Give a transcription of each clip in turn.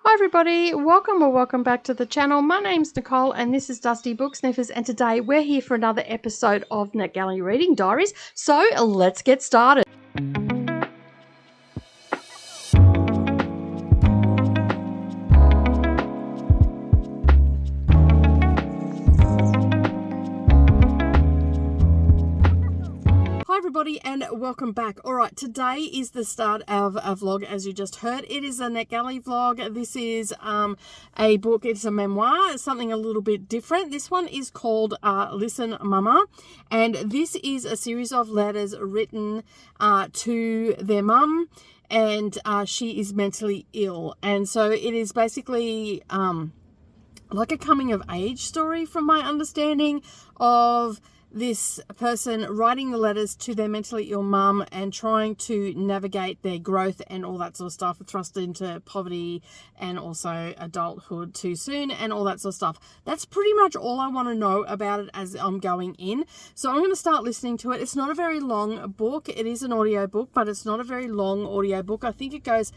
Hi everybody, welcome back to the channel. My name's Nicole and this is Dusty Book Sniffers, and today we're here for another episode of NetGalley Reading Diaries. So let's get started. Hi everybody and welcome back. Alright, today is the start of a vlog, as you just heard. It is a NetGalley vlog. This is a book, it's a memoir, it's something a little bit different. This one is called Listen Mama, and this is a series of letters written to their mum, and she is mentally ill. And so it is basically like a coming of age story, from my understanding, of this person writing the letters to their mentally ill mum and trying to navigate their growth and all that sort of stuff, thrust into poverty and also adulthood too soon and all that sort of stuff. That's pretty much all I want to know about it as I'm going in. So I'm going to start listening to it. It's not a very long book. It is an audio book, but it's not a very long audio book. I think it goes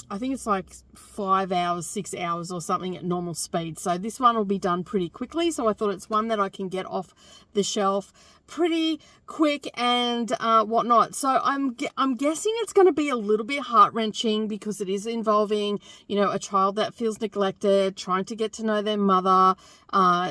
I think it's like 5 hours, 6 hours or something at normal speed. So this one will be done pretty quickly. So I thought it's one that I can get off the shelf pretty quick and whatnot. So I'm guessing it's going to be a little bit heart-wrenching because it is involving, you know, a child that feels neglected, trying to get to know their mother.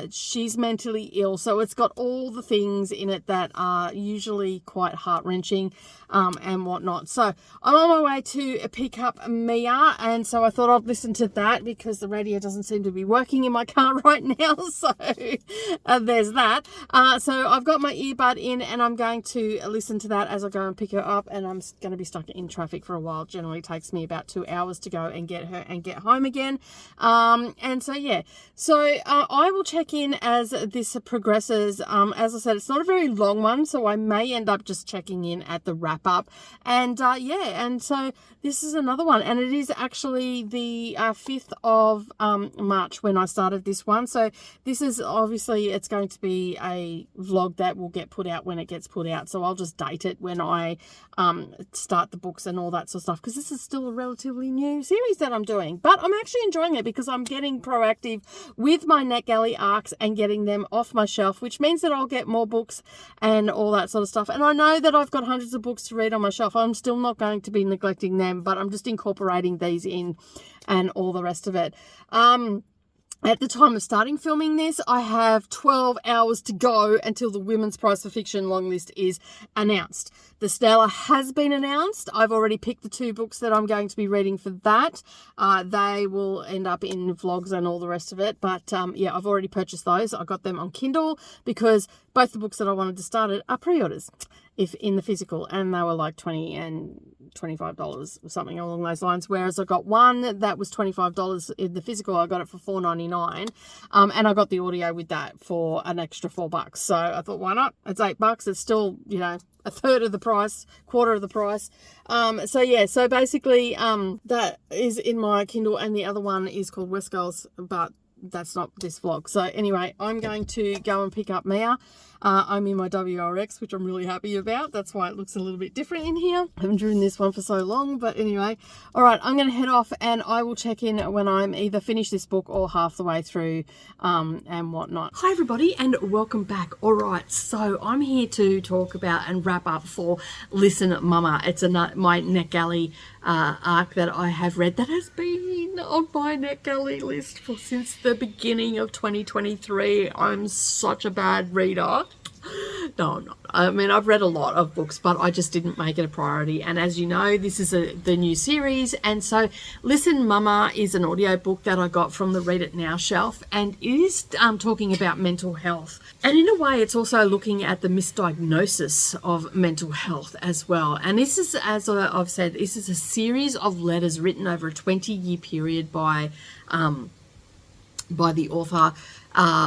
She's mentally ill. So it's got all the things in it that are usually quite heart-wrenching and whatnot. So I'm on my way to pick up Mia, and so I thought I'd listen to that because the radio doesn't seem to be working in my car right now. So there's that. So I've got my earbud in and I'm going to listen to that as I go and pick her up, and I'm going to be stuck in traffic for a while. It generally takes me about 2 hours to go and get her and get home again. And so yeah, so I will check in as this progresses. As I said, it's not a very long one, so I may end up just checking in at the wrap up. And yeah, and so this is another one, and it is actually the 5th of March when I started this one. So this is obviously, it's going to be a vlog that will get put out when it gets put out. So I'll just date it when I start the books and all that sort of stuff, because this is still a relatively new series that I'm doing. But I'm actually enjoying it because I'm getting proactive with my NetGalley arcs and getting them off my shelf, which means that I'll get more books and all that sort of stuff. And I know that I've got hundreds of books to read on my shelf. I'm still not going to be neglecting them, but I'm just incorporating these in and all the rest of it. At the time of starting filming this, I have 12 hours to go until the Women's Prize for Fiction long list is announced. The Stellar has been announced. I've already picked the 2 books that I'm going to be reading for that. They will end up in vlogs and all the rest of it. But yeah, I've already purchased those. I got them on Kindle because both the books that I wanted to start it are pre-orders if in the physical, and they were like $20 and $25 or something along those lines, whereas I got one that was $25 in the physical. I got it for $4.99, and I got the audio with that for an extra $4. So I thought, why not? It's $8. It's still, you know, a third of the price, quarter of the price. So yeah, so basically that is in my Kindle, and the other one is called West Girls, but that's not this vlog. So anyway, I'm going to go and pick up Mia. I'm in my WRX, which I'm really happy about. That's why it looks a little bit different in here. I haven't driven this one for so long, but anyway. All right, I'm going to head off and I will check in when I'm either finished this book or half the way through and whatnot. Hi everybody and welcome back. All right, so I'm here to talk about and wrap up for Listen Mama. It's my NetGalley arc that I have read that has been on my NetGalley list since the beginning of 2023. I'm such a bad reader. No, I'm not. I mean, I've read a lot of books, but I just didn't make it a priority. And as you know, this is the new series. And so Listen Mama is an audio book that I got from the Read It Now shelf. And it is talking about mental health. And in a way, it's also looking at the misdiagnosis of mental health as well. And this is, as I've said, this is a series of letters written over a 20-year period by the author,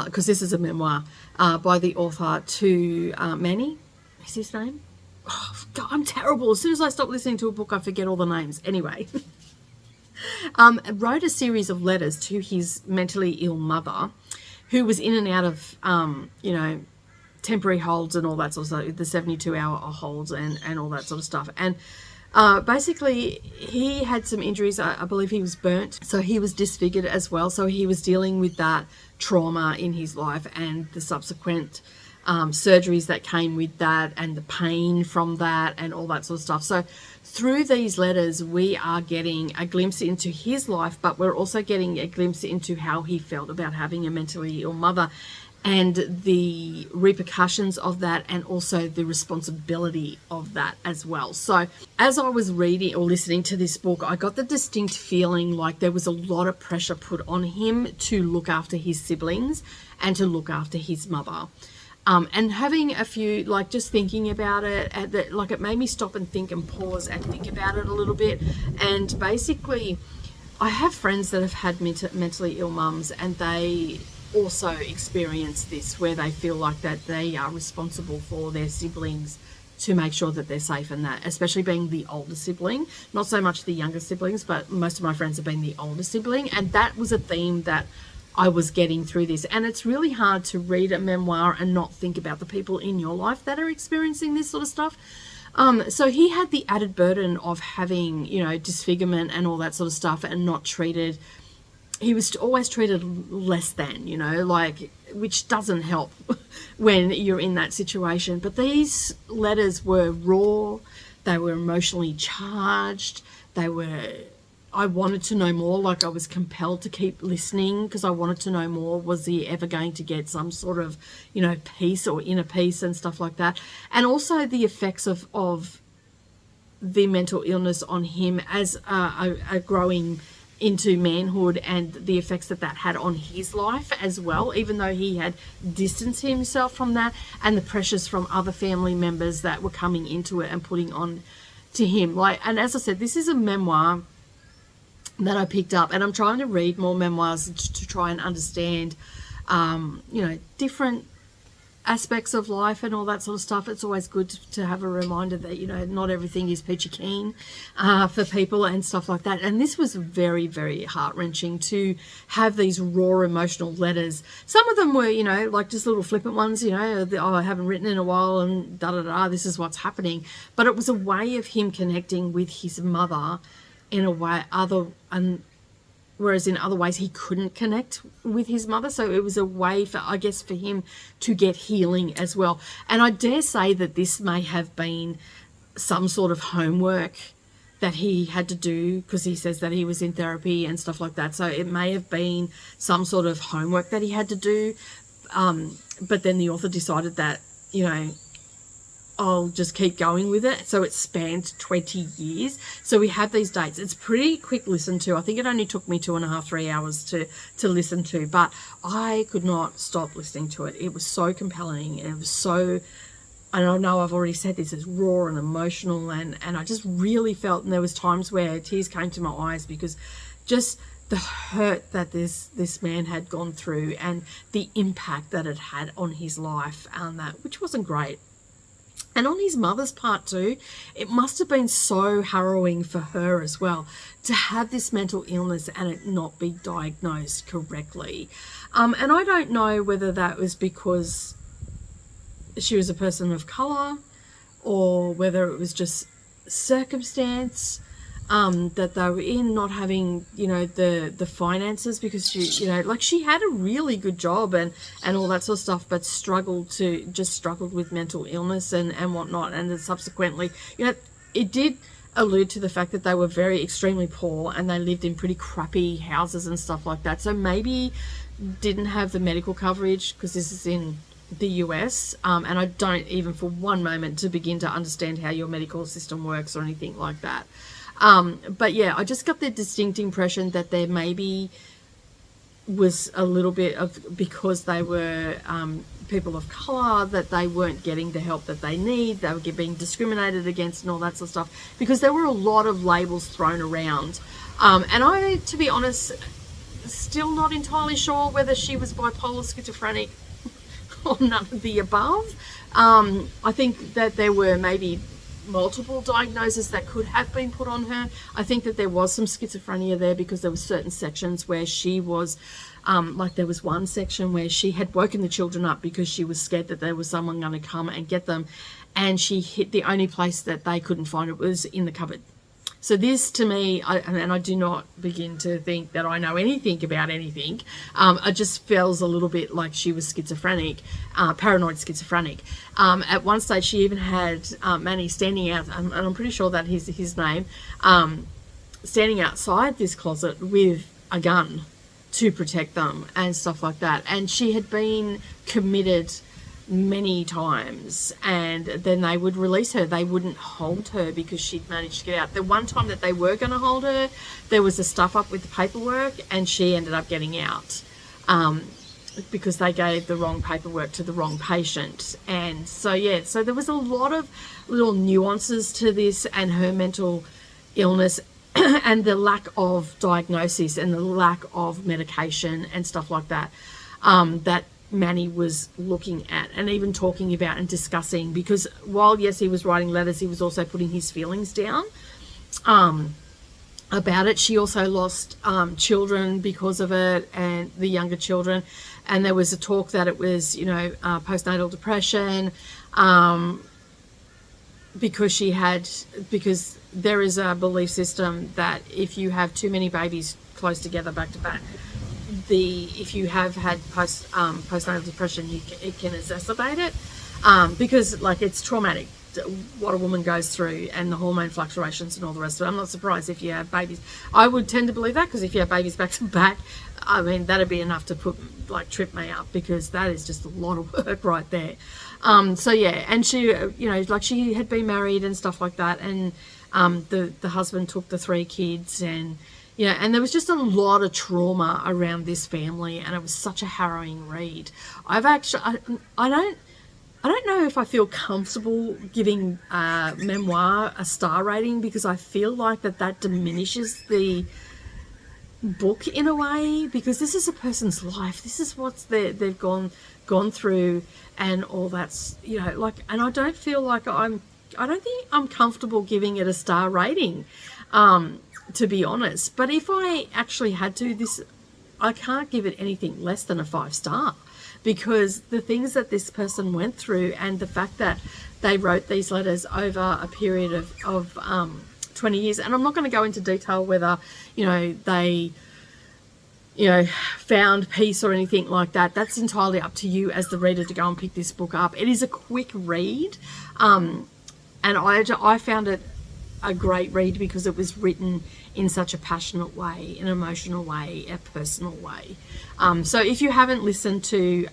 because this is a memoir, by the author to Manny, is his name? Oh, God, I'm terrible. As soon as I stop listening to a book, I forget all the names. Anyway, wrote a series of letters to his mentally ill mother, who was in and out of, you know, temporary holds and all that sort of stuff, the 72-hour holds and all that sort of stuff. And Basically, he had some injuries. I believe he was burnt, so he was disfigured as well. So he was dealing with that trauma in his life and the subsequent surgeries that came with that, and the pain from that, and all that sort of stuff. So through these letters, we are getting a glimpse into his life, but we're also getting a glimpse into how he felt about having a mentally ill mother, and the repercussions of that, and also the responsibility of that as well. So as I was reading or listening to this book, I got the distinct feeling like there was a lot of pressure put on him to look after his siblings and to look after his mother. And having a few, like, just thinking about it, like, it made me stop and think and pause and think about it a little bit. And basically, I have friends that have had mentally ill mums, and they also experience this, where they feel like that they are responsible for their siblings to make sure that they're safe, and that, especially being the older sibling, not so much the younger siblings, but most of my friends have been the older sibling. And that was a theme that I was getting through this. And it's really hard to read a memoir and not think about the people in your life that are experiencing this sort of stuff. So he had the added burden of having, you know, disfigurement and all that sort of stuff, and not treated, he was always treated less than, you know, like, which doesn't help when you're in that situation. But these letters were raw, they were emotionally charged, I wanted to know more. Like, I was compelled to keep listening because I wanted to know more. Was he ever going to get some sort of, you know, peace or inner peace and stuff like that? And also the effects of the mental illness on him as a growing into manhood, and the effects that had on his life as well, even though he had distanced himself from that, and the pressures from other family members that were coming into it and putting on to him. Like, and as I said, this is a memoir that I picked up, and I'm trying to read more memoirs to try and understand, you know, different aspects of life and all that sort of stuff. It's always good to have a reminder that, you know, not everything is peachy keen for people and stuff like that. And this was very, very heart-wrenching to have these raw emotional letters. Some of them were, you know, like just little flippant ones, you know, oh, I haven't written in a while and da-da-da, this is what's happening. But it was a way of him connecting with his mother in a way whereas in other ways he couldn't connect with his mother. So it was a way for, I guess, for him to get healing as well. And I dare say that this may have been some sort of homework that he had to do, because he says that he was in therapy and stuff like that. So it may have been some sort of homework that he had to do. But then the author decided that, you know, I'll just keep going with it. So it spanned 20 years. So we have these dates. It's pretty quick listen to. I think it only took me 2.5, 3 hours to listen to, but I could not stop listening to it. It was so compelling. It was so, and I know I've already said this, it's raw and emotional, and I just really felt, and there was times where tears came to my eyes, because just the hurt that this man had gone through, and the impact that it had on his life, and that, which wasn't great. And on his mother's part too, it must have been so harrowing for her as well to have this mental illness and it not be diagnosed correctly. And I don't know whether that was because she was a person of colour, or whether it was just circumstance that they were in, not having, you know, the finances, because she, you know, like, she had a really good job and all that sort of stuff, but struggled with mental illness and whatnot. And then subsequently, you know, it did allude to the fact that they were extremely poor, and they lived in pretty crappy houses and stuff like that. So maybe didn't have the medical coverage, because this is in the US, and I don't even for one moment to begin to understand how your medical system works or anything like that. But yeah, I just got the distinct impression that there maybe was a little bit of, because they were people of colour, that they weren't getting the help that they need, they were being discriminated against and all that sort of stuff, because there were a lot of labels thrown around. And I, to be honest, still not entirely sure whether she was bipolar, schizophrenic, or none of the above. I think that there were maybe multiple diagnoses that could have been put on her. I think that there was some schizophrenia there because there were certain sections where she was, like there was one section where she had woken the children up because she was scared that there was someone going to come and get them, and she hit the only place that they couldn't find it was in the cupboard. So this, to me, and I do not begin to think that I know anything about anything. It just feels a little bit like she was schizophrenic, paranoid schizophrenic. At one stage, she even had Manny standing out, and I'm pretty sure that is his name, standing outside this closet with a gun to protect them and stuff like that. And she had been committed many times, and then they would release her. They wouldn't hold her because she'd managed to get out. The one time that they were going to hold her, there was a stuff up with the paperwork, and she ended up getting out because they gave the wrong paperwork to the wrong patient. And so yeah, so there was a lot of little nuances to this and her mental illness and the lack of diagnosis and the lack of medication and stuff like that, that Manny was looking at and even talking about and discussing, because while yes he was writing letters, he was also putting his feelings down about it. She also lost children because of it, and the younger children, and there was a talk that it was, you know, postnatal depression, because there is a belief system that if you have too many babies close together back to back, if you have had postnatal depression, it can exacerbate it, because like it's traumatic what a woman goes through and the hormone fluctuations and all the rest of it. I'm not surprised if you have babies. I would tend to believe that, because if you have babies back to back, I mean, that'd be enough to trip me up, because that is just a lot of work right there. So yeah, and she, you know, like she had been married and stuff like that, and the husband took the 3 kids, and yeah, and there was just a lot of trauma around this family, and it was such a harrowing read. I don't know if I feel comfortable giving memoir a star rating, because I feel like that diminishes the book in a way, because this is a person's life. This is what they've gone through and all that's, you know, like, and I don't feel like I don't think I'm comfortable giving it a star rating, to be honest. But if I actually had to, I can't give it anything less than a 5-star, because the things that this person went through, and the fact that they wrote these letters over a period of 20 years, and I'm not going to go into detail whether, you know, they, you know, found peace or anything like that. That's entirely up to you as the reader to go and pick this book up. It is a quick read, and I found it a great read because it was written in such a passionate way, an emotional way, a personal way. So if you haven't listened to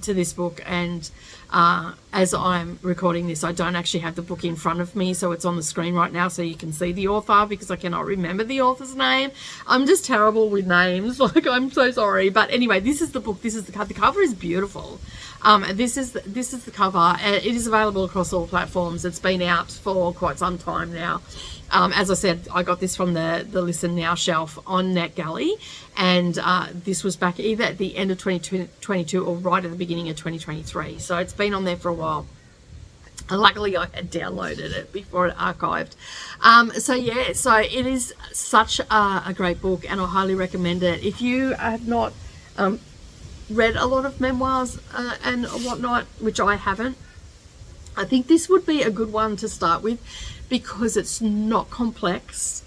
this book, and as I'm recording this, I don't actually have the book in front of me, so it's on the screen right now so you can see the author, because I cannot remember the author's name. I'm just terrible with names, like, I'm so sorry. But anyway, this is the book. This is the cover. The cover is beautiful. This is the cover. It is available across all platforms. It's been out for quite some time now. As I said, I got this from the Listen Now shelf on NetGalley, and this was back either at the end of 2022 or right at the beginning of 2023. So it's been on there for a while. And luckily I had downloaded it before it archived. So yeah, so it is such a great book, and I highly recommend it. If you have not read a lot of memoirs and whatnot, which I haven't, I think this would be a good one to start with, because it's not complex.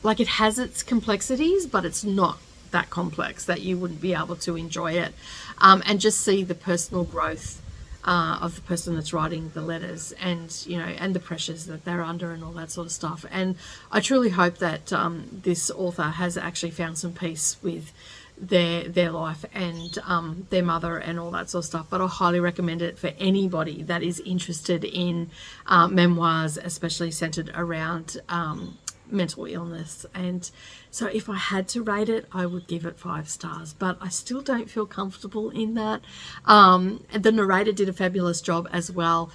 Like, it has its complexities, but it's not that complex that you wouldn't be able to enjoy it, and just see the personal growth of the person that's writing the letters, and, you know, and the pressures that they're under and all that sort of stuff. And I truly hope that this author has actually found some peace with their life and their mother and all that sort of stuff. But I highly recommend it for anybody that is interested in memoirs, especially centered around mental illness. And so if I had to rate it, I would give it 5 stars, but I still don't feel comfortable in that. The narrator did a fabulous job as well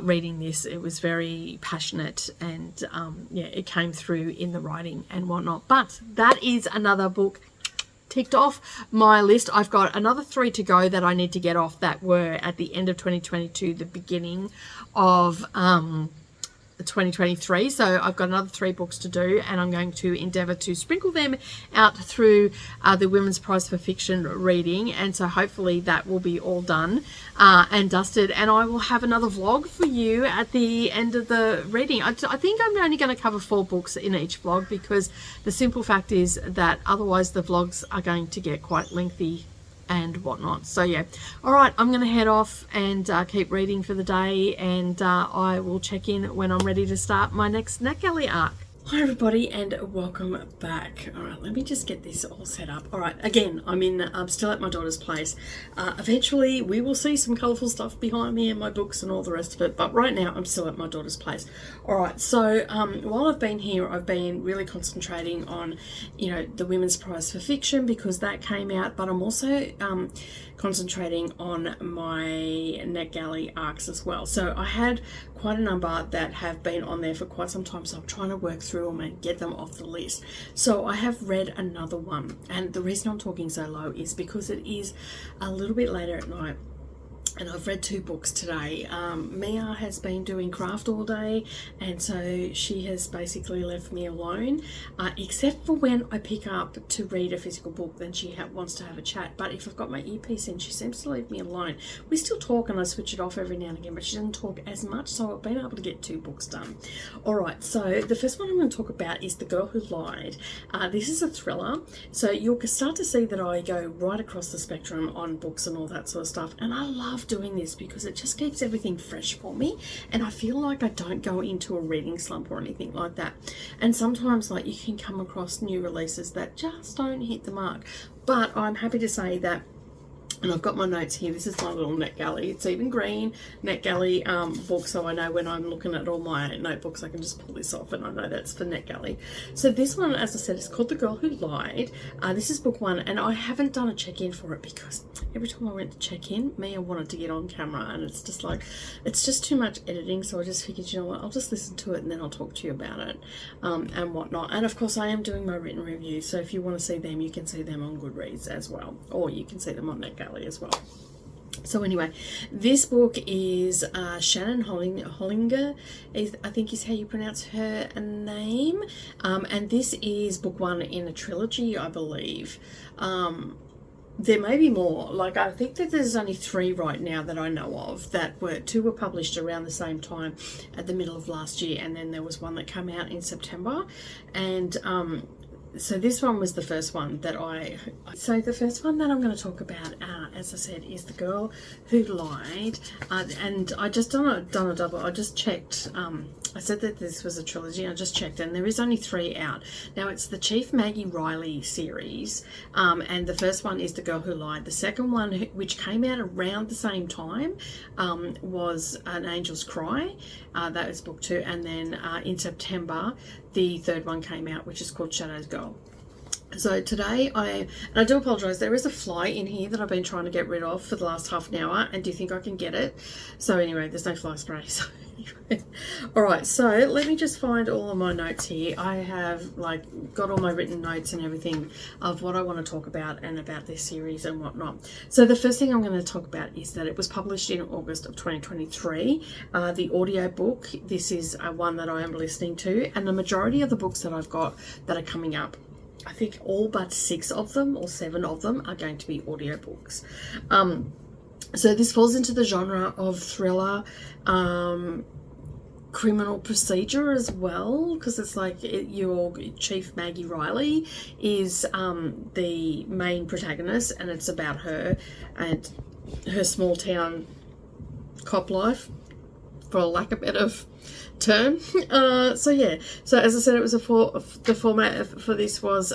reading this. It was very passionate, and yeah, it came through in the writing and whatnot. But that is another book ticked off my list. I've got another 3 to go that I need to get off that were at the end of 2022, the beginning of 2023. So I've got another 3 books to do, and I'm going to endeavour to sprinkle them out through the Women's Prize for Fiction reading, and so hopefully that will be all done and dusted, and I will have another vlog for you at the end of the reading. I think I'm only going to cover 4 books in each vlog, because the simple fact is that otherwise the vlogs are going to get quite lengthy and whatnot. So yeah, all right, I'm gonna head off and keep reading for the day, and I will check in when I'm ready to start my next NetGalley arc. Hi everybody, and welcome back. All right, let me just get this all set up. All right, again, I'm still at my daughter's place. Eventually we will see some colourful stuff behind me and my books and all the rest of it, but right now I'm still at my daughter's place. All right, so while I've been here, I've been really concentrating on, you know, the Women's Prize for Fiction, because that came out, but I'm also concentrating on my NetGalley arcs as well. So I had quite a number that have been on there for quite some time, so I'm trying to work through them and get them off the list. So I have read another one, and the reason I'm talking so low is because it is a little bit later at night, and I've read 2 books today. Mia has been doing craft all day, and so she has basically left me alone, except for when I pick up to read a physical book, then she wants to have a chat. But if I've got my earpiece in, she seems to leave me alone. We still talk and I switch it off every now and again, but she doesn't talk as much, so I've been able to get 2 books done. Alright, so the first one I'm going to talk about is The Girl Who Lied. This is a thriller, so you'll start to see that I go right across the spectrum on books and all that sort of stuff, and I love doing this because it just keeps everything fresh for me, and I feel like I don't go into a reading slump or anything like that. And sometimes, like, you can come across new releases that just don't hit the mark, but I'm happy to say that, and I've got my notes here, this is my little NetGalley, it's even green NetGalley book, so I know when I'm looking at all my notebooks I can just pull this off and I know that's for NetGalley. So this one, as I said, is called The Girl Who Lied. This is book 1, and I haven't done a check-in for it because every time I went to check in, Mia wanted to get on camera, and it's just like, it's just too much editing, so I just figured, you know what, I'll just listen to it and then I'll talk to you about it and whatnot. And of course I am doing my written reviews, so if you want to see them, you can see them on Goodreads as well, or you can see them on NetGalley as well. So anyway, this book is Shannon Hollinger, I think is how you pronounce her name, and this is book 1 in a trilogy, I believe. There may be more. Like, I think that there's only 3 right now that I know of, that 2 were published around the same time at the middle of last year, and then there was one that came out in September, and so this one was the first one that so the first one that I'm going to talk about, as I said, is The Girl Who Lied, and I just done a double. I just checked, I said that this was a trilogy, I just checked, and there is only 3 out. Now, it's the Chief Maggie Riley series, and the first one is The Girl Who Lied. The second one, which came out around the same time, was An Angel's Cry. That was book 2, and then in September the third one came out, which is called Shadow's Girl. So today and I do apologise, there is a fly in here that I've been trying to get rid of for the last half an hour, and do you think I can get it? So anyway, there's no fly spray, so anyway. Alright, so let me just find all of my notes here. I have got all my written notes and everything of what I want to talk about and about this series and whatnot. So the first thing I'm going to talk about is that it was published in August of 2023. The audio book, this is one that I am listening to, and the majority of the books that I've got that are coming up, I think all but 6 of them or 7 of them are going to be audiobooks. So this falls into the genre of thriller, criminal procedure as well, because it's like your Chief Maggie Riley is the main protagonist, and it's about her and her small town cop life, for lack of a better term. So yeah, so as I said, it was the format for this was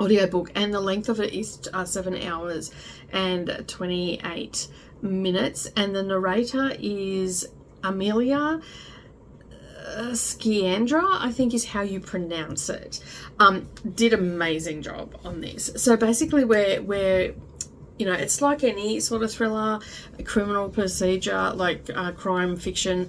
audiobook, and the length of it is 7 hours and 28 minutes, and the narrator is Amelia Sciandra, I think is how you pronounce it. Did an amazing job on this. So basically we're you know, it's like any sort of thriller, criminal procedure, like crime fiction.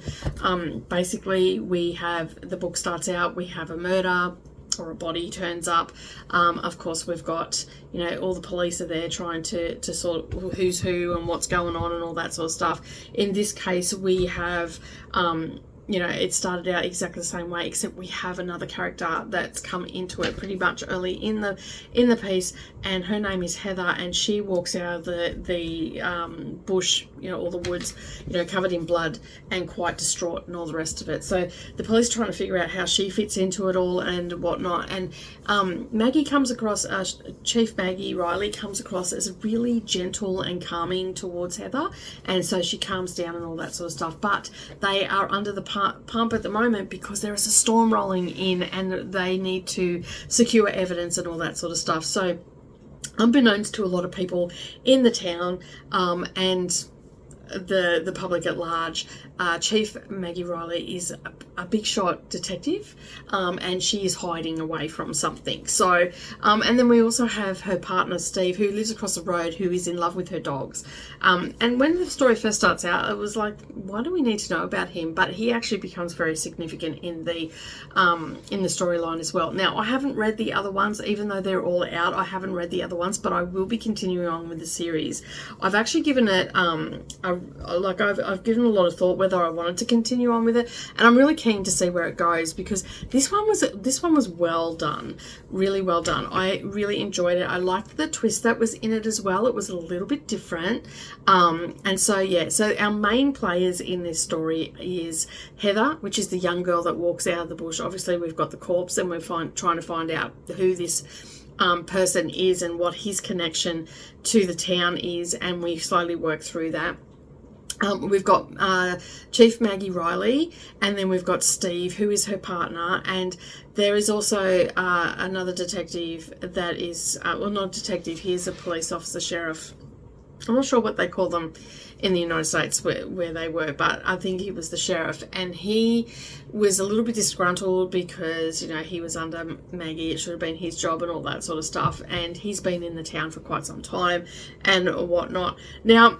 Basically, the book starts out, we have a murder or a body turns up. Of course, we've got, you know, all the police are there trying to sort of who's who and what's going on and all that sort of stuff. In this case, we have you know, it started out exactly the same way, except we have another character that's come into it pretty much early in the piece, and her name is Heather, and she walks out of the bush, you know, or the woods, you know, covered in blood and quite distraught and all the rest of it. So the police are trying to figure out how she fits into it all and whatnot. And Maggie comes across, Chief Maggie Riley comes across as really gentle and calming towards Heather, and so she calms down and all that sort of stuff. But they are under the pump at the moment because there is a storm rolling in and they need to secure evidence and all that sort of stuff. So unbeknownst to a lot of people in the town and the public at large, Chief Maggie Riley is a big shot detective, and she is hiding away from something. So and then we also have her partner Steve, who lives across the road, who is in love with her dogs, and when the story first starts out, it was like, why do we need to know about him? But he actually becomes very significant in the storyline as well. Now, I haven't read the other ones, even though they're all out. I haven't read the other ones, but I will be continuing on with the series. I've actually given it I've given a lot of thought whether I wanted to continue on with it, and I'm really keen to see where it goes, because this one was well done, really well done. I really enjoyed it. I liked the twist that was in it as well. It was a little bit different, and so yeah. So our main players in this story is Heather, which is the young girl that walks out of the bush. Obviously, we've got the corpse, and we're trying to find out who this person is and what his connection to the town is, and we slowly work through that. We've got Chief Maggie Riley, and then we've got Steve, who is her partner, and there is also another detective that is, well, not detective, he is a police officer, sheriff. I'm not sure what they call them in the United States where they were, but I think he was the sheriff, and he was a little bit disgruntled because, you know, he was under Maggie, it should have been his job and all that sort of stuff, and he's been in the town for quite some time and whatnot. Now,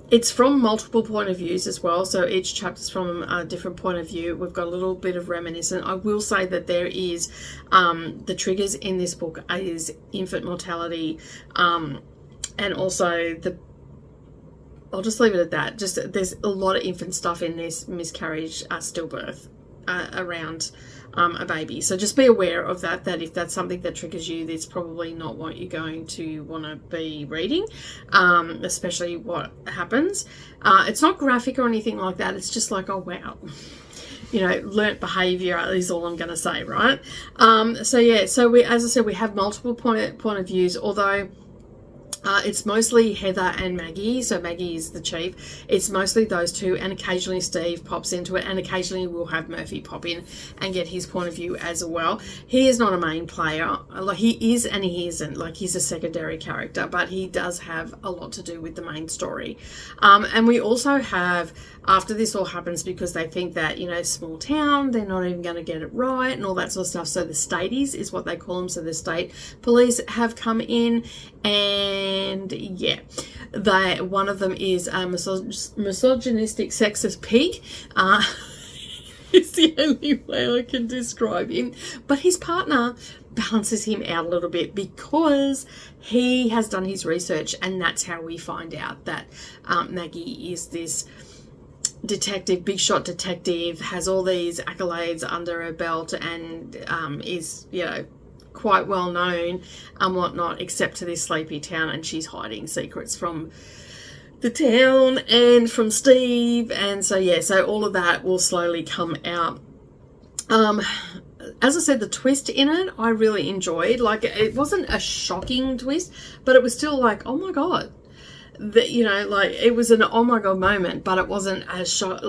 it's from multiple point of views as well, so each chapter's from a different point of view. We've got a little bit of reminiscent. I will say that there is, the triggers in this book is infant mortality, and also I'll just leave it at that. Just there's a lot of infant stuff in this, miscarriage, stillbirth around a baby. So just be aware of that if that's something that triggers you, that's probably not what you're going to want to be reading, especially what happens. It's not graphic or anything like that. It's just like, oh, wow. You know, learnt behaviour is all I'm going to say, right? So yeah, so we, as I said, we have multiple point of views, although it's mostly Heather and Maggie. So Maggie is the chief. It's mostly those two, and occasionally Steve pops into it, and occasionally we'll have Murphy pop in and get his point of view as well. He is not a main player. Like, he is and he isn't. Like, he's a secondary character, but he does have a lot to do with the main story. And we also have, after this all happens, because they think that, you know, small town, they're not even going to get it right and all that sort of stuff. So the staties is what they call them. So the state police have come in, and yeah, one of them is a misogynistic sexist pig. It's the only way I can describe him. But his partner balances him out a little bit because he has done his research, and that's how we find out that Maggie is this detective, big shot detective, has all these accolades under her belt, and is, you know, quite well known and whatnot, except to this sleepy town, and she's hiding secrets from the town and from Steve. And so yeah, so all of that will slowly come out. As I said, the twist in it I really enjoyed. Like, it wasn't a shocking twist, but it was still like, oh my god. You know, like, it was an oh my god moment, but it wasn't a shock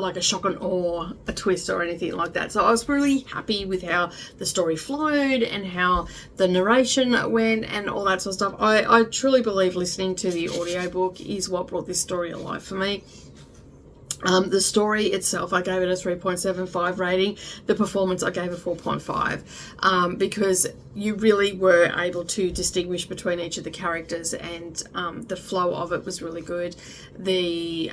and awe, a twist or anything like that. So I was really happy with how the story flowed and how the narration went and all that sort of stuff. I truly believe listening to the audiobook is what brought this story alive for me. The story itself, I gave it a 3.75 rating. The performance, I gave a 4.5, because you really were able to distinguish between each of the characters, and the flow of it was really good. The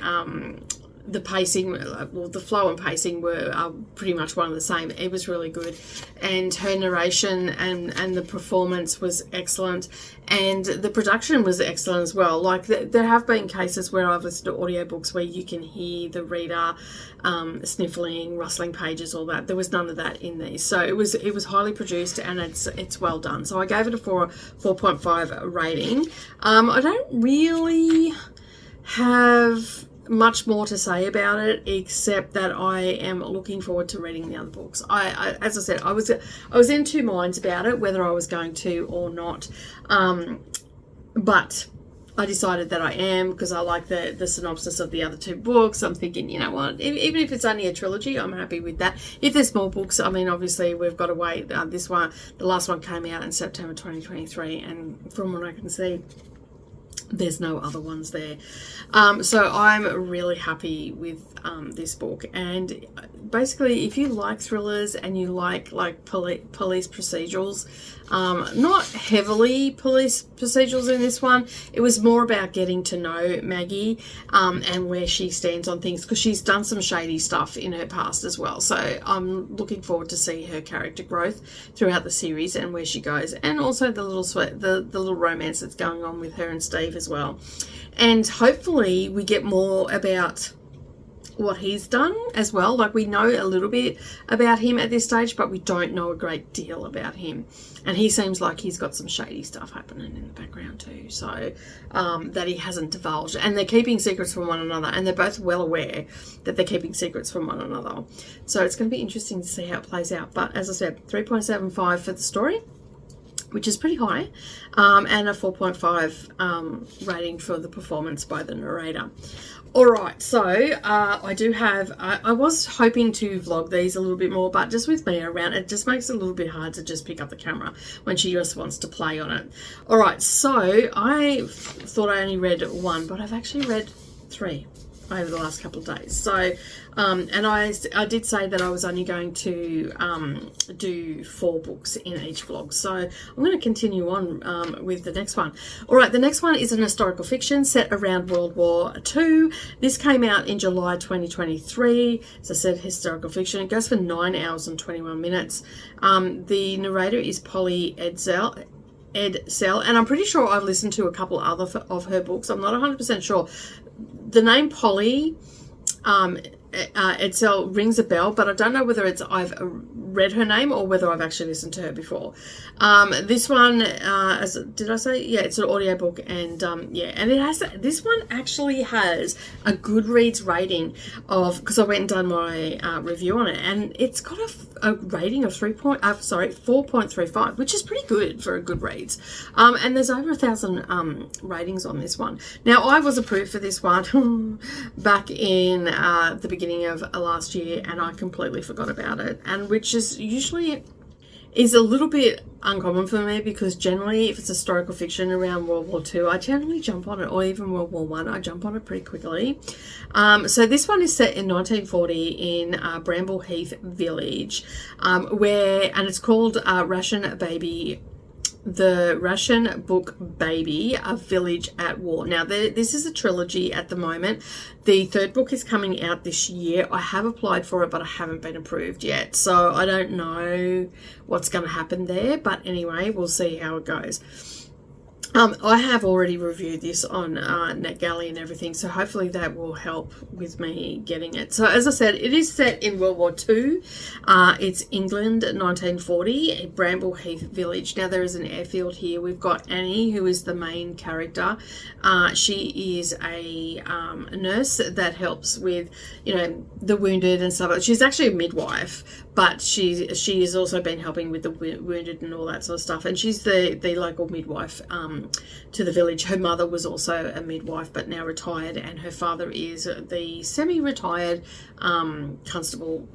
the pacing, well, the flow and pacing were pretty much one and the same. It was really good, and her narration and the performance was excellent, and the production was excellent as well. Like there have been cases where I've listened to audiobooks where you can hear the reader sniffling, rustling pages, all that. There was none of that in these, so it was highly produced, and it's well done. So I gave it a 4.5 rating. I don't really have much more to say about it, except that I am looking forward to reading the other books. As I said, I was in two minds about it, whether I was going to or not, but I decided that I am, because I like the synopsis of the other two books. I'm thinking, you know what, even if it's only a trilogy, I'm happy with that. If they're small books, I mean, obviously we've got to wait. The last one came out in September 2023, and from what I can see, there's no other ones there. So I'm really happy with this book. And basically, if you like thrillers and you like police procedurals, not heavily police procedurals in this one, it was more about getting to know Maggie and where she stands on things, because she's done some shady stuff in her past as well. So I'm looking forward to see her character growth throughout the series and where she goes, and also the little romance that's going on with her and Steve as well. And hopefully we get more about what he's done as well. Like, we know a little bit about him at this stage, but we don't know a great deal about him. And he seems like he's got some shady stuff happening in the background too, so that he hasn't divulged. And they're keeping secrets from one another, and they're both well aware that they're keeping secrets from one another. So it's going to be interesting to see how it plays out. But as I said, 3.75 for the story, which is pretty high, and a 4.5 rating for the performance by the narrator. Alright, so I do have, I was hoping to vlog these a little bit more, but just with Mia around, it just makes it a little bit hard to just pick up the camera when she just wants to play on it. Alright, so I thought I only read one, but I've actually read 3 over the last couple of days. So, and I did say that I was only going to do 4 books in each vlog. So I'm going to continue on with the next one. All right, the next one is an historical fiction set around World War II. This came out in July 2023. As I said, historical fiction. It goes for 9 hours and 21 minutes. The narrator is Polly Edsel, and I'm pretty sure I've listened to a couple other of her books. I'm not 100% sure. The name Polly Edsel rings a bell, but I don't know whether I've read her name or whether I've actually listened to her before. This one, did I say? Yeah, it's an audiobook, and yeah, and this one actually has a Goodreads rating of, because I went and done my review on it, and it's got a rating of 4.35, which is pretty good for a Goodreads. And there's over 1,000 ratings on this one. Now, I was approved for this one back in the beginning of last year, and I completely forgot about it, and which is usually is a little bit uncommon for me, because generally if it's historical fiction around World War II, I generally jump on it, or even World War I jump on it pretty quickly. So this one is set in 1940 in Bramble Heath Village, and it's called The Ration Book Baby, A Village at War. Now, this is a trilogy at the moment. The 3rd book is coming out this year. I have applied for it, but I haven't been approved yet. So I don't know what's going to happen there. But anyway, we'll see how it goes. I have already reviewed this on NetGalley and everything, so hopefully that will help with me getting it. So as I said, it is set in World War II. It's England, 1940, Bramble Heath Village. Now, there is an airfield here. We've got Annie, who is the main character. She is a nurse that helps with, the wounded and stuff. She's actually a midwife, but she has also been helping with the wounded and all that sort of stuff. And she's the local midwife to the village. Her mother was also a midwife, but now retired, and her father is the semi-retired constable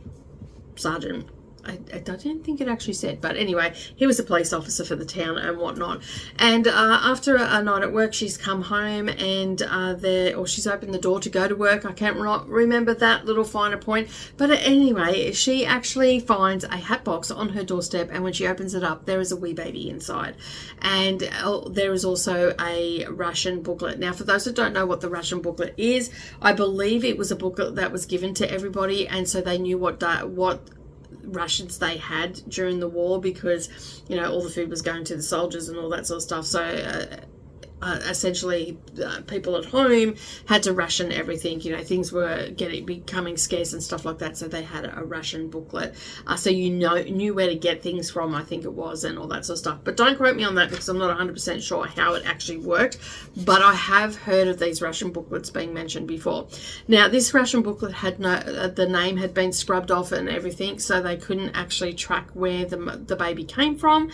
sergeant I don't think it actually said, but anyway, he was a police officer for the town and whatnot. And after a night at work, she's come home and she's opened the door to go to work. I can't remember that little finer point, but anyway, she actually finds a hat box on her doorstep, and when she opens it up, there is a wee baby inside, and there is also a ration booklet. Now, for those that don't know what the ration booklet is, I believe it was a booklet that was given to everybody, and so they knew what rations they had during the war, because all the food was going to the soldiers and all that sort of stuff. So essentially people at home had to ration everything. Things were becoming scarce and stuff like that, so they had a ration booklet, so knew where to get things from, I think it was, and all that sort of stuff. But don't quote me on that, because I'm not 100% sure how it actually worked, but I have heard of these ration booklets being mentioned before. Now, this ration booklet had the name had been scrubbed off and everything, so they couldn't actually track where the baby came from.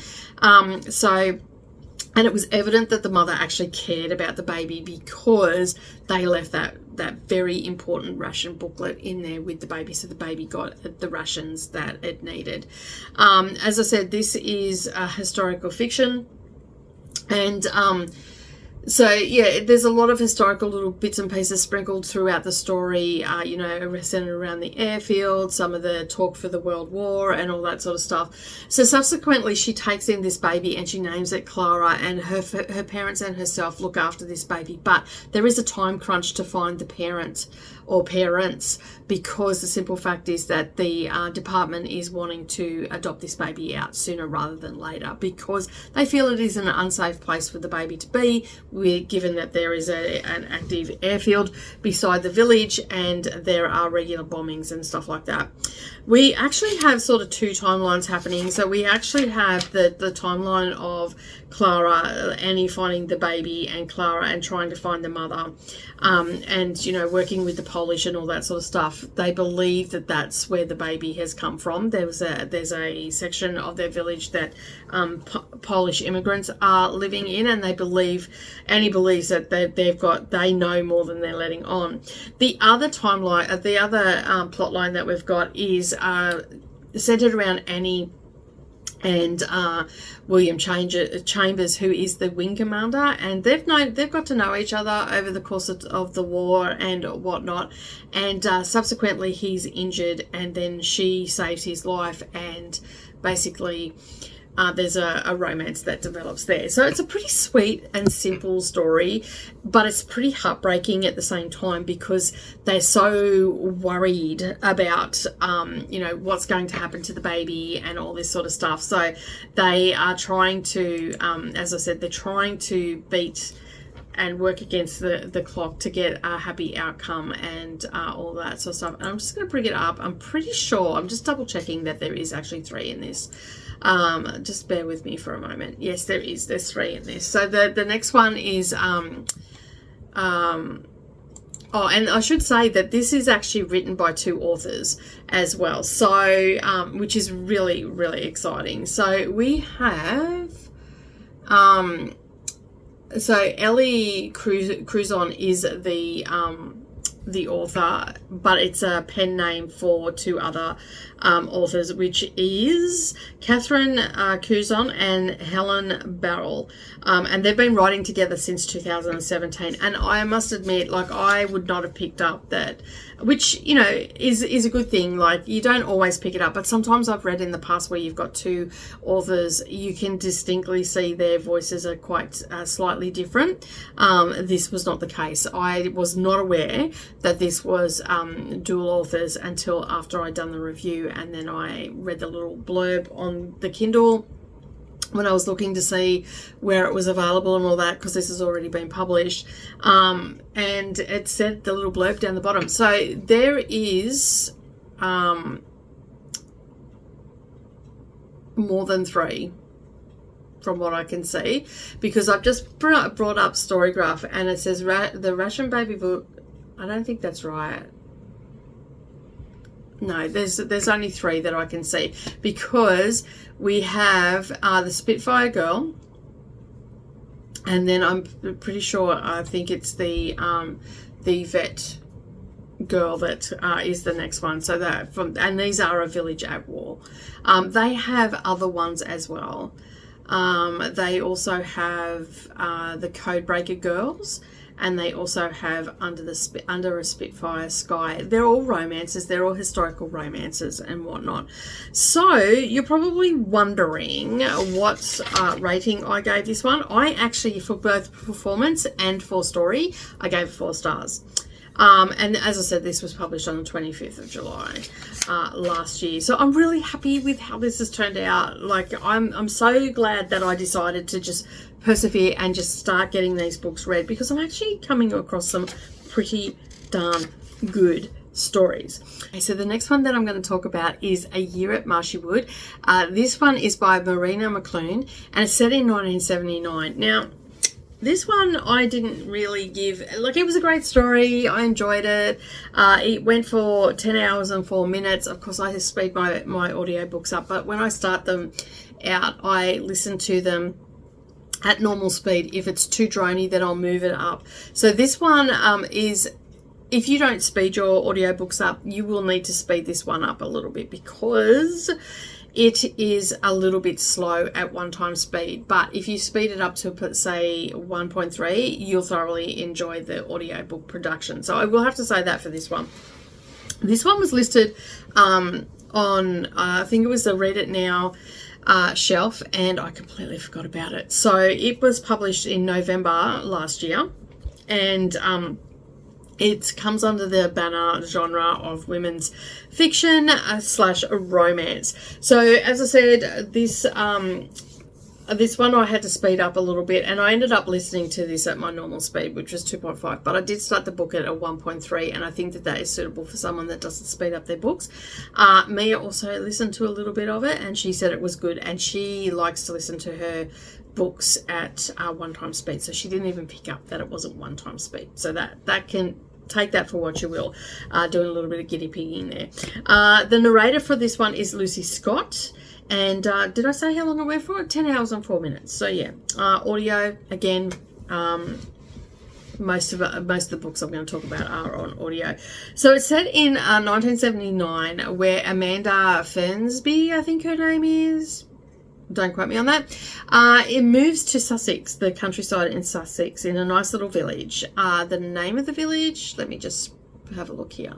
And it was evident that the mother actually cared about the baby, because they left that very important ration booklet in there with the baby, so the baby got the rations that it needed. As I said, this is a historical fiction, and so yeah, there's a lot of historical little bits and pieces sprinkled throughout the story, centered around the airfield, some of the talk for the World War and all that sort of stuff. So subsequently, she takes in this baby and she names it Clara, and her parents and herself look after this baby. But there is a time crunch to find the parent or parents, because the simple fact is that the department is wanting to adopt this baby out sooner rather than later, because they feel it is an unsafe place for the baby to be, given that there is an active airfield beside the village and there are regular bombings and stuff like that. We actually have sort of two timelines happening. So we actually have the timeline of Clara, Annie finding the baby, and Clara and trying to find the mother, and working with the Polish and all that sort of stuff. They believe that that's where the baby has come from. There's a section of their village that Polish immigrants are living in, and Annie believes that they know more than they're letting on. The other timeline, the other plot line that we've got is centered around Annie and William Chambers, who is the wing commander, and they've got to know each other over the course of the war and whatnot, and subsequently he's injured, and then she saves his life, and basically there's a romance that develops there. So it's a pretty sweet and simple story, but it's pretty heartbreaking at the same time, because they're so worried about what's going to happen to the baby and all this sort of stuff. So they are trying to, as I said, they're trying to beat and work against the clock to get a happy outcome and all that sort of stuff. And I'm just going to bring it up. I'm pretty sure, I'm just double checking that there is actually 3 in this. Just bear with me for a moment. Yes, there is. There's 3 in this. So the next one is oh, and I should say that this is actually written by 2 authors as well. So which is really, really exciting. So we have so Ellie Cruzon is the author, but it's a pen name for 2 other authors, which is Catherine Cruzon and Helen Barrell, and they've been writing together since 2017. And I must admit, like, I would not have picked up that, which is a good thing. Like, you don't always pick it up, but sometimes I've read in the past where you've got 2 authors, you can distinctly see their voices are quite slightly different. This was not the case. I was not aware that this was dual authors until after I'd done the review, and then I read the little blurb on the Kindle when I was looking to see where it was available and all that, because this has already been published, and it said the little blurb down the bottom. So there is more than 3 from what I can see, because I've just brought up Storygraph, and it says the Ration Baby book. I don't think that's right. No, there's only 3 that I can see, because we have the Spitfire Girl, and then I'm pretty sure, I think it's the Vet girl that is the next one. So that and these are A Village at War. They have other ones as well. They also have the Codebreaker Girls, and they also have Under a Spitfire Sky. They're all romances. They're all historical romances and whatnot. So you're probably wondering what rating I gave this one. I actually, for both performance and for story, I gave it 4 stars. And as I said, this was published on the 25th of July last year. So I'm really happy with how this has turned out. Like, I'm so glad that I decided to just persevere and just start getting these books read, because I'm actually coming across some pretty darn good stories. Okay, so the next one that I'm going to talk about is A Year at Marshy Wood. This one is by Marina McLuhan, and it's set in 1979. Now, this one I didn't really give, like, it was a great story. I enjoyed it. It went for 10 hours and 4 minutes. Of course, I just speed my audiobooks up, but when I start them out, I listen to them at normal speed. If it's too drony, then I'll move it up. So this one is, if you don't speed your audiobooks up, you will need to speed this one up a little bit, because it is a little bit slow at one-time speed. But if you speed it up to, say, 1.3, you'll thoroughly enjoy the audiobook production. So I will have to say that for this one. This one was listed on, I think it was the Read It Now shelf, and I completely forgot about it. So it was published in November last year, and it comes under the banner genre of women's fiction / romance. So as I said, this one I had to speed up a little bit, and I ended up listening to this at my normal speed, which was 2.5, but I did start the book at a 1.3, and I think that is suitable for someone that doesn't speed up their books. Mia also listened to a little bit of it, and she said it was good, and she likes to listen to her books at one-time speed, so she didn't even pick up that it wasn't one-time speed. So that can take that for what you will, doing a little bit of guinea pigging there. The narrator for this one is Lucy Scott. And did I say how long it went for? 10 hours and 4 minutes. So yeah, audio, again, most of the books I'm going to talk about are on audio. So it's set in 1979, where Amanda Fernsby, I think her name is, don't quote me on that, it moves to Sussex, the countryside in Sussex, in a nice little village. The name of the village, let me just have a look here.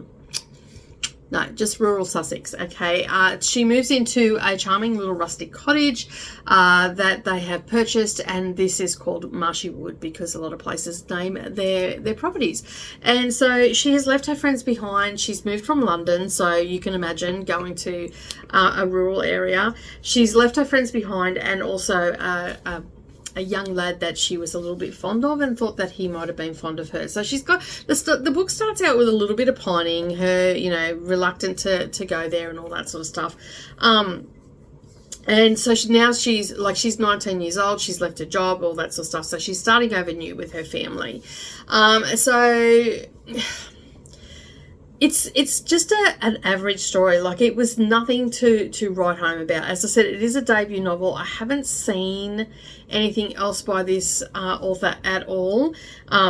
No, just rural Sussex, okay. She moves into a charming little rustic cottage that they have purchased, and this is called Marshy Wood because a lot of places name their properties. And so she has left her friends behind. She's moved from London, so you can imagine going to a rural area. She's left her friends behind, and also a young lad that she was a little bit fond of, and thought that he might have been fond of her. So she's got, the book starts out with a little bit of pining, her, reluctant to go there and all that sort of stuff. And so she's 19 years old, she's left her job, all that sort of stuff. So she's starting over new with her family. It's just an average story. Like, it was nothing to write home about. As I said, it is a debut novel. I haven't seen anything else by this author at all.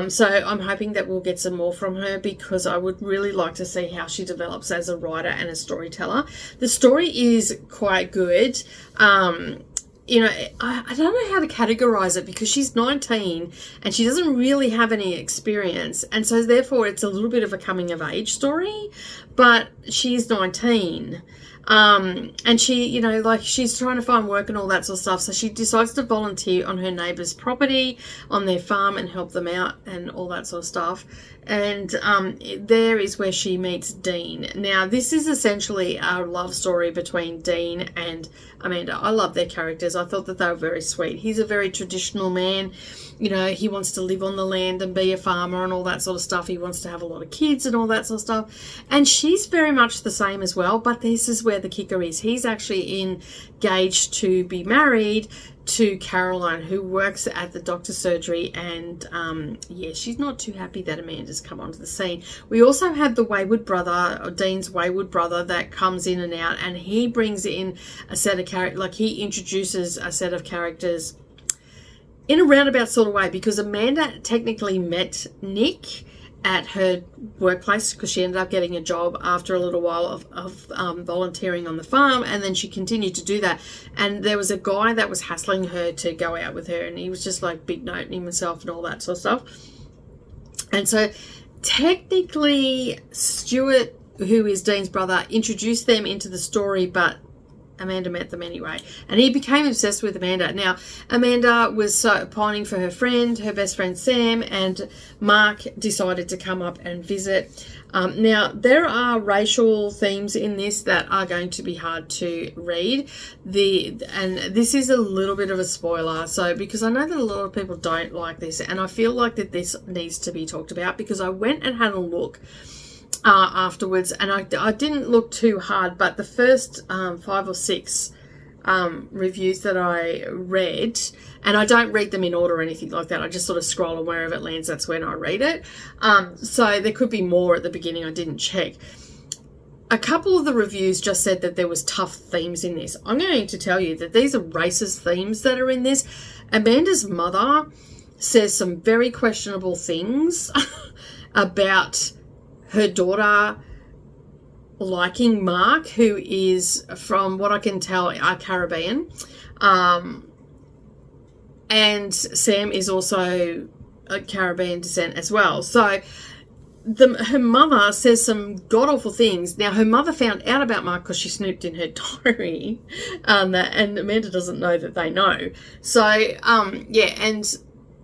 So I'm hoping that we'll get some more from her, because I would really like to see how she develops as a writer and a storyteller. The story is quite good. I don't know how to categorize it, because she's 19 and she doesn't really have any experience. And so therefore it's a little bit of a coming of age story, but she's 19. And she, she's trying to find work and all that sort of stuff. So she decides to volunteer on her neighbour's property, on their farm, and help them out and all that sort of stuff. And there is where she meets Dean. Now, this is essentially a love story between Dean and Amanda. I love their characters. I thought that they were very sweet. He's a very traditional man. He wants to live on the land and be a farmer and all that sort of stuff. He wants to have a lot of kids and all that sort of stuff. And she's very much the same as well. But this is where the kicker is. He's actually engaged to be married to Caroline, who works at the doctor's surgery, and she's not too happy that Amanda's come onto the scene. We also have the wayward brother, or Dean's wayward brother, that comes in and out, and he brings in a set of characters, like he introduces a set of characters in a roundabout sort of way, because Amanda technically met Nick, at her workplace because she ended up getting a job after a little while of volunteering on the farm, and then she continued to do that. And there was a guy that was hassling her to go out with her, and he was just like big noting himself and all that sort of stuff. And so technically Stuart, who is Dean's brother, introduced them into the story, but Amanda met them anyway, and he became obsessed with Amanda. Now, Amanda was so pining for her friend, her best friend Sam, and Mark decided to come up and visit. Now, there are racial themes in this that are going to be hard to read. And this is a little bit of a spoiler, so because I know that a lot of people don't like this, and I feel like that this needs to be talked about, because I went and had a look afterwards, and I didn't look too hard, but the first 5 or 6 reviews that I read, and I don't read them in order or anything like that, I just sort of scroll, and wherever it lands, that's when I read it. So there could be more at the beginning, I didn't check. A couple of the reviews just said that there was tough themes in this. I'm going to tell you that these are racist themes that are in this. Amanda's mother says some very questionable things about her daughter liking Mark, who is, from what I can tell, are Caribbean. And Sam is also a Caribbean descent as well. So her mother says some god-awful things. Now, her mother found out about Mark because she snooped in her diary. And Amanda doesn't know that they know. So, yeah, and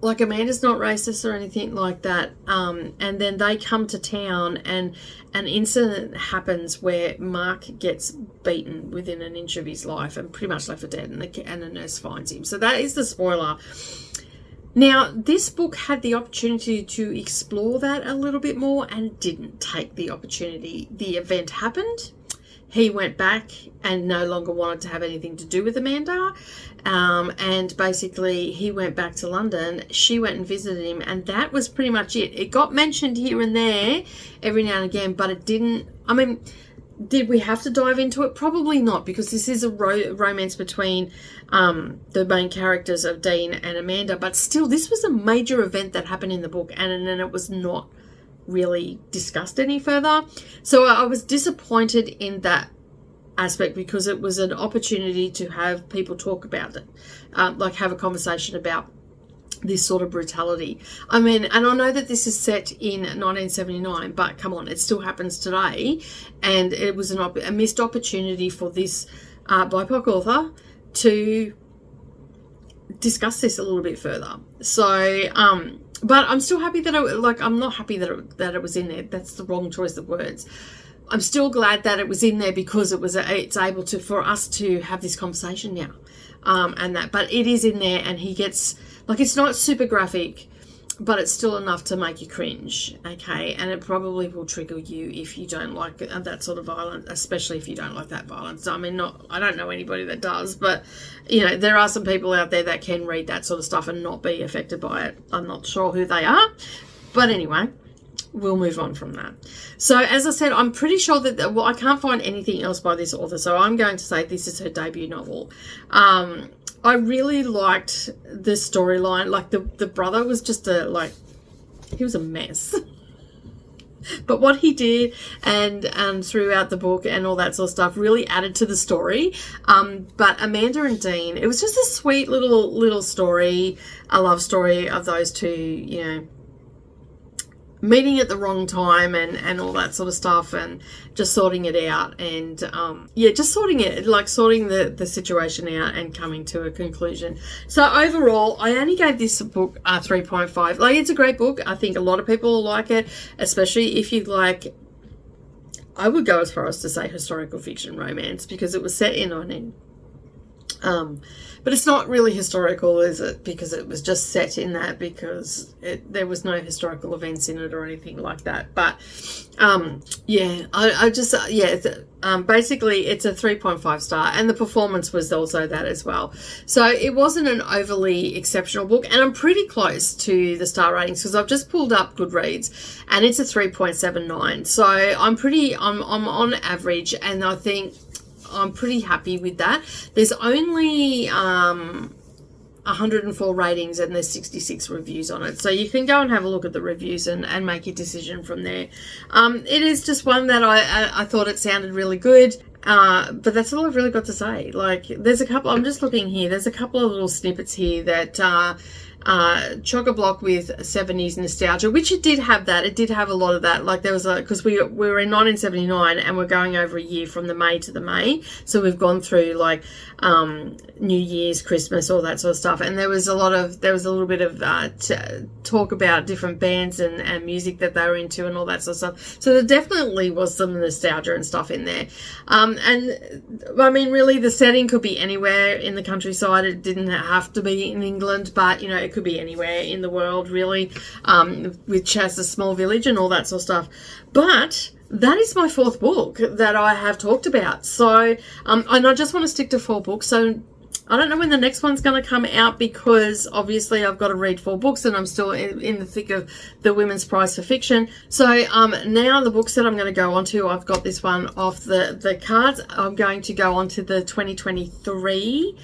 like, Amanda's not racist or anything like that. And then they come to town, and an incident happens where Mark gets beaten within an inch of his life and pretty much left for dead, and a nurse finds him. So that is the spoiler. Now, this book had the opportunity to explore that a little bit more and didn't take the opportunity. The event happened. He went back and no longer wanted to have anything to do with Amanda. And basically he went back to London. She went and visited him, and that was pretty much it. It got mentioned here and there every now and again, but it didn't. I mean, did we have to dive into it? Probably not, because this is a romance between the main characters of Dean and Amanda. But still, this was a major event that happened in the book, and then it was not really discussed any further. So I was disappointed in that aspect, because it was an opportunity to have people talk about it, like have a conversation about this sort of brutality. I mean, and I know that this is set in 1979, but come on, it still happens today, and it was a missed opportunity for this BIPOC author to discuss this a little bit further. So, but I'm still happy that I'm not happy that it was in there. That's the wrong choice of words. I'm still glad that it was in there, because it's able to, for us to have this conversation now, but it is in there, and he gets, like, it's not super graphic, but it's still enough to make you cringe, okay? And it probably will trigger you if you don't like that sort of violence, especially if you don't like that violence. I mean, I don't know anybody that does, but, you know, there are some people out there that can read that sort of stuff and not be affected by it. I'm not sure who they are, but anyway, we'll move on from that. So, as I said, I'm pretty sure that, I can't find anything else by this author, so I'm going to say this is her debut novel. I really liked the storyline. Like, the brother was just he was a mess. But what he did and throughout the book and all that sort of stuff really added to the story. But Amanda and Dean, it was just a sweet little story, a love story of those two, you know, meeting at the wrong time and all that sort of stuff, and just sorting it out, and just sorting the situation out and coming to a conclusion. So overall, I only gave this book 3.5. Like, it's a great book. I think a lot of people will like it, especially if you like, I would go as far as to say historical fiction romance, because it was set in 19 but it's not really historical, is it? Because it was just set in that, because there was no historical events in it or anything like that. But basically it's a 3.5 star, and the performance was also that as well. So it wasn't an overly exceptional book, and I'm pretty close to the star ratings, because I've just pulled up Goodreads, and it's a 3.79. So I'm on average, and I think I'm pretty happy with that. There's only, I 104 ratings and there's 66 reviews on it. So you can go and have a look at the reviews and make your decision from there. It is just one that I thought it sounded really good. But that's all I've really got to say. Like, there's a couple, I'm just looking here, there's a couple of little snippets here that chock-a-block with 70s nostalgia, which it did have that. It did have a lot of that. Like, there was because we were in 1979 and we're going over a year from the May to the May. So we've gone through like New Year's, Christmas, all that sort of stuff. And there was a little bit of talk about different bands and music that they were into and all that sort of stuff. So there definitely was some nostalgia and stuff in there. And I mean, really, the setting could be anywhere in the countryside. It didn't have to be in England, but, you know, it could be anywhere in the world, really, with Chas, a small village and all that sort of stuff. But that is my fourth book that I have talked about. So, and I just want to stick to 4 books. So I don't know when the next one's going to come out, because obviously I've got to read 4 books and I'm still in the thick of the Women's Prize for Fiction. So now the books that I'm going to go on to, I've got this one off the cards. I'm going to go on to the 2023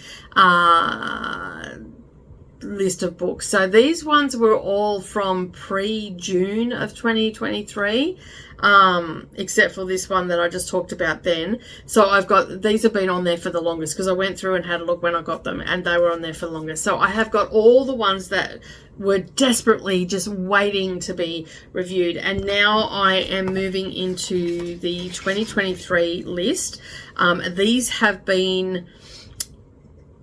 list of books. So these ones were all from pre-June of 2023, except for this one that I just talked about then. So I've got, these have been on there for the longest because I went through and had a look when I got them, and they were on there for the longest. So I have got all the ones that were desperately just waiting to be reviewed, and now I am moving into the 2023 list. These have been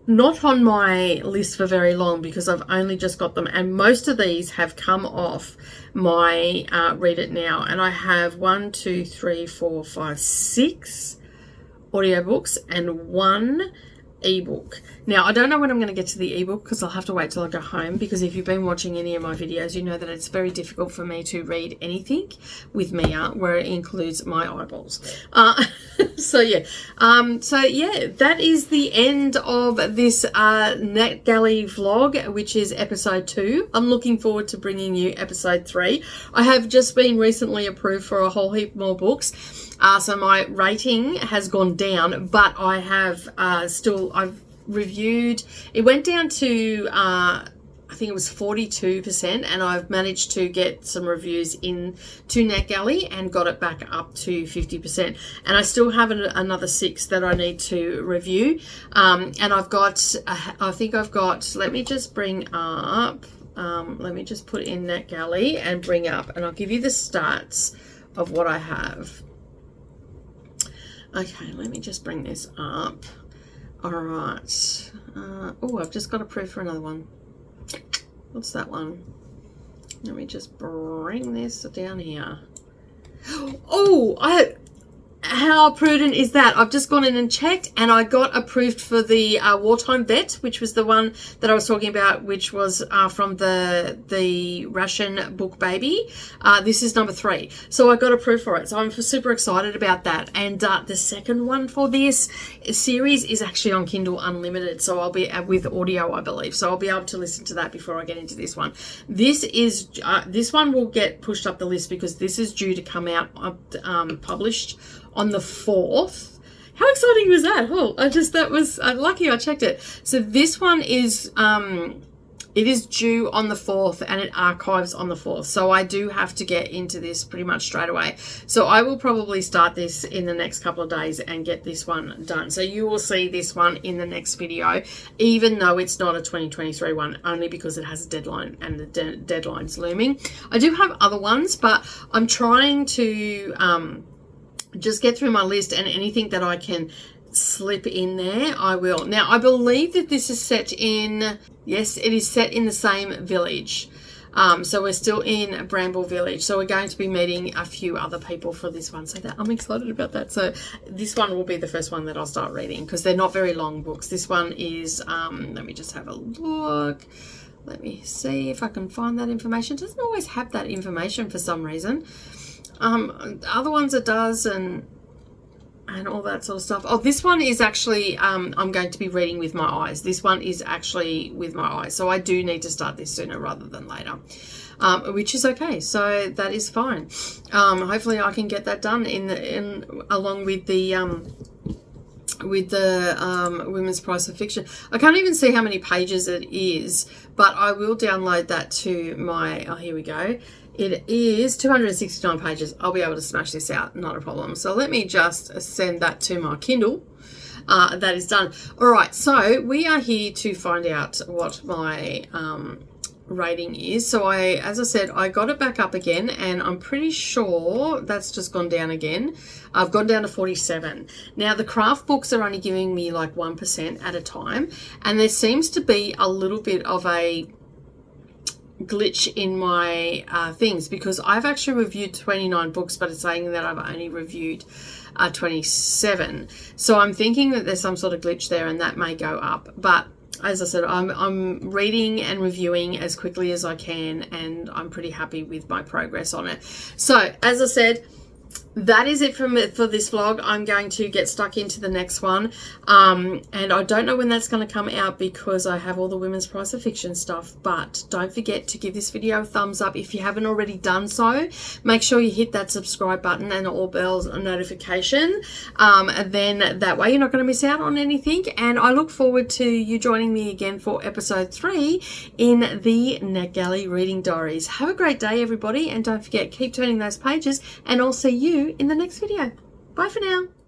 not on my list for very long because I've only just got them, and most of these have come off my Read It Now, and I have 1, 2, 3, 4, 5, 6 audiobooks and 1 ebook. Now, I don't know when I'm going to get to the ebook because I'll have to wait till I go home, because if you've been watching any of my videos, you know that it's very difficult for me to read anything with Mia where it includes my eyeballs. So yeah, that is the end of this NetGalley vlog, which is episode 2. I'm looking forward to bringing you episode 3. I have just been recently approved for a whole heap more books. So my rating has gone down, but I have I've reviewed, it went down to I think it was 42%, and I've managed to get some reviews in to NetGalley and got it back up to 50%, and I still have another 6 that I need to review, and I've got let me just bring up let me just put in NetGalley and bring up, and I'll give you the stats of what I have. Okay, let me just bring this up. All right. Oh, I've just got approved for another one. What's that one? Let me just bring this down here. Oh, how prudent is that? I've just gone in and checked, and I got approved for the Wartime Vet, which was the one that I was talking about, which was from the Russian book Baby. This is number 3. So I got approved for it. So I'm super excited about that. And the second one for this series is actually on Kindle Unlimited. So I'll be with audio, I believe. So I'll be able to listen to that before I get into this one. This one will get pushed up the list because this is due to come out published on the 4th. How exciting was that? Oh, that was lucky I checked it. So this one is it is due on the 4th, and it archives on the 4th. So I do have to get into this pretty much straight away. So I will probably start this in the next couple of days and get this one done. So you will see this one in the next video, even though it's not a 2023 one, only because it has a deadline, and the deadline's looming. I do have other ones, but I'm trying to just get through my list, and anything that I can slip in there, I will. Now, I believe that this is set in, yes, it is set in the same village. So we're still in Bramble Village. So we're going to be meeting a few other people for this one. So I'm excited about that. So this one will be the first one that I'll start reading, because they're not very long books. This one is, let me just have a look. Let me see if I can find that information. It doesn't always have that information for some reason. Other ones it does, and all that sort of stuff. Oh, this one is actually, I'm going to be reading with my eyes. This one is actually with my eyes. So I do need to start this sooner rather than later, which is okay. So that is fine. Hopefully I can get that done along with the with the Women's Price of Fiction. I can't even see how many pages it is, but I will download that to my, oh, here we go. It is 269 pages. I'll be able to smash this out, not a problem. So let me just send that to my Kindle. That is done. All right, so we are here to find out what my rating is. So as I said, I got it back up again, and I'm pretty sure that's just gone down again. I've gone down to 47. Now the craft books are only giving me like 1% at a time, and there seems to be a little bit of a glitch in my things, because I've actually reviewed 29 books, but it's saying that I've only reviewed 27. So I'm thinking that there's some sort of glitch there, and that may go up. But as I said, I'm reading and reviewing as quickly as I can, and I'm pretty happy with my progress on it. So as I said, that is it for this vlog. I'm going to get stuck into the next one, and I don't know when that's going to come out because I have all the Women's Price of Fiction stuff. But don't forget to give this video a thumbs up if you haven't already done so. Make sure you hit that subscribe button and all bells notification, and then that way you're not going to miss out on anything. And I look forward to you joining me again for episode 3 in the NetGalley Reading Diaries. Have a great day, everybody, and don't forget, keep turning those pages, and I'll see you in the next video. Bye for now.